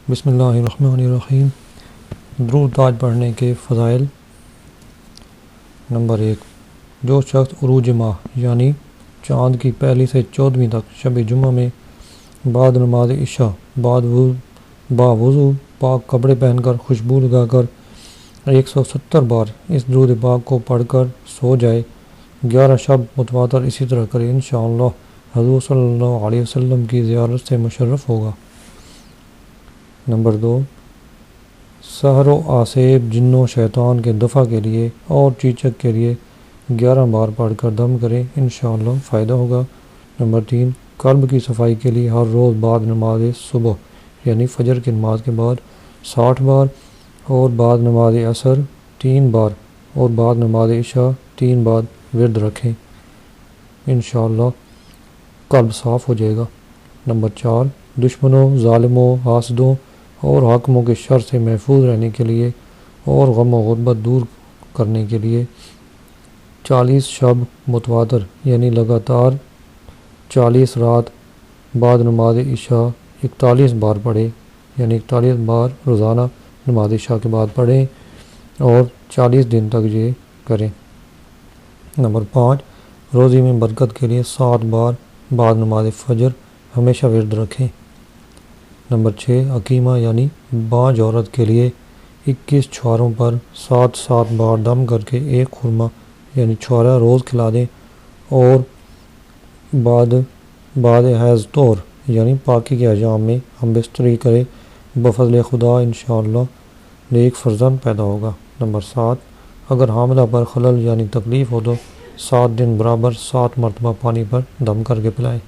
بسم اللہ الرحمن الرحیم۔ درود تاج پڑھنے کے فضائل۔ نمبر 1، جو شخص عروج ماہ یعنی چاند کی پہلی سے 14ویں تک شب جمعہ میں بعد نماز عشاء باوضو پاک کپڑے پہن کر خوشبو لگا کر 170 بار اس درود پاک کو پڑھ کر سو جائے، 11 شب متواتر اسی طرح کرے، انشاءاللہ حضور صلی اللہ علیہ وسلم کی زیارت سے مشرف ہوگا۔ نمبر 2، سحر و آسیب جن و شیطان کے دفع کے لیے اور چیچک کے لیے 11 بار پڑھ کر دم کریں، انشاءاللہ فائدہ ہوگا۔ نمبر 3، قلب کی صفائی کے لیے ہر روز بعد نماز صبح یعنی فجر کی نماز کے بعد 60 بار اور بعد نماز عصر 3 بار اور بعد نماز عشاء 3 بار ورد رکھیں، انشاءاللہ قلب صاف ہو جائے گا۔ نمبر 4، دشمنوں، ظالموں، حاسدوں اور حاکموں کے شر سے محفوظ رہنے کے لیے اور غم و غربت دور کرنے کے لیے 40 شب متواتر یعنی لگاتار 40 رات بعد نماز عشاء 41 بار پڑھیں، یعنی 41 بار روزانہ نماز عشاء کے بعد پڑھیں اور 40 دن تک یہ کریں۔ نمبر 5، روزی میں برکت کے لیے 7 بار بعد نماز فجر ہمیشہ ورد رکھیں۔ نمبر 6، حکیمہ یعنی بانجھ عورت کے لیے 21 چھواروں پر 7 بار دم کر کے ایک خرما یعنی چھوارا روز کھلا دیں اور بعد حیض طور یعنی پاکی کے ایام میں ہم بستری کرے، بفضل خدا انشاءاللہ نیک فرزند پیدا ہوگا۔ نمبر 7، اگر حاملہ پر خلل یعنی تکلیف ہو تو 7 دن برابر 7 مرتبہ پانی پر دم کر کے پلائیں۔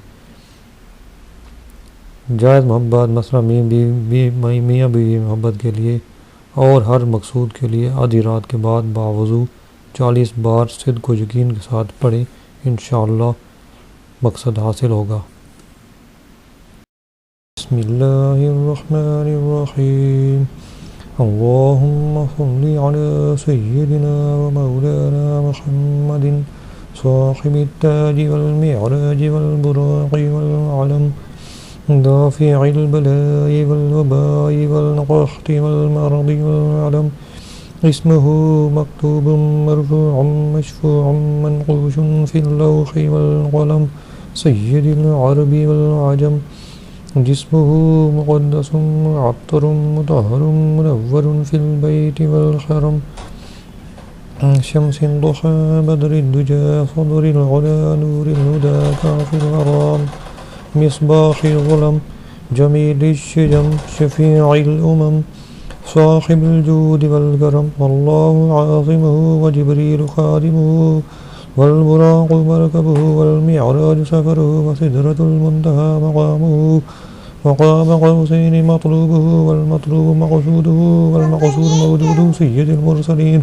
جائز محبت مثلا میاں بیوی محبت کے لیے اور ہر مقصود کے لیے آدھی رات کے بعد باوضو 40 بار صدق و یقین کے ساتھ پڑھیں، انشاءاللہ مقصد حاصل ہوگا۔ بسم اللہ الرحمن الرحیم۔ اللہم صلی علی سیدنا و مولانا محمد صاحب التاج والمعراج والبراق والعلم دافع البلاء والوباء والقحط والمرض والعلم اسمه مكتوب مرفوع مشفوع منقوش في اللوح والقلم سيد العرب والعجم جسمه مقدس معطر مطهر منور في البيت والحرم شمس ضحى بدر الدجى صدر العلا نور الهدى كاف الغرام مصباح الظلم جميل الشجم شفيع الأمم صاحب الجود والكرم والله عاصمه وجبريل خادمه والبراق مركبه والمعراج سفره وسدرة المنتهى مقامه وقاب قوسين مطلوبه والمطلوب مقصوده والمقصود موجوده سيد المرسلين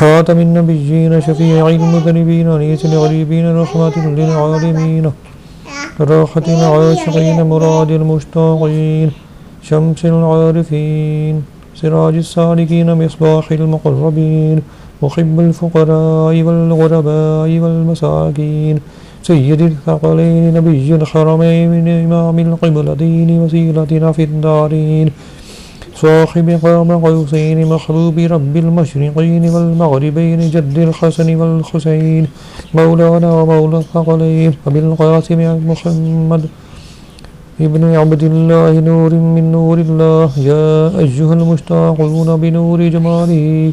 خاتم النبيين شفيع المذنبين أنيس الغريبين رحمة للعالمين راحة العاشقين مراد المشتاقين شمس العارفين سراج السالكين مصباح المقربين محب الفقراء والغرباء والمساكين سيد الثقلين نبي الحرمين إمام القبلتين وسيلتنا في الدارين صاحب قام قوسين محبوب رب المشرقين والمغربين جد الحسن والحسين مولانا ومولى الثقلين أبي القاسم محمد ابن عبد الله نور من نور الله يا أيها المشتاقون بنور جماله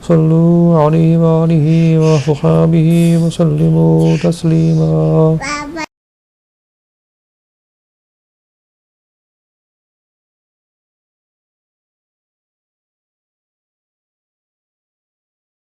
صلوا عليه وآله وصحابه وسلموا تسليما۔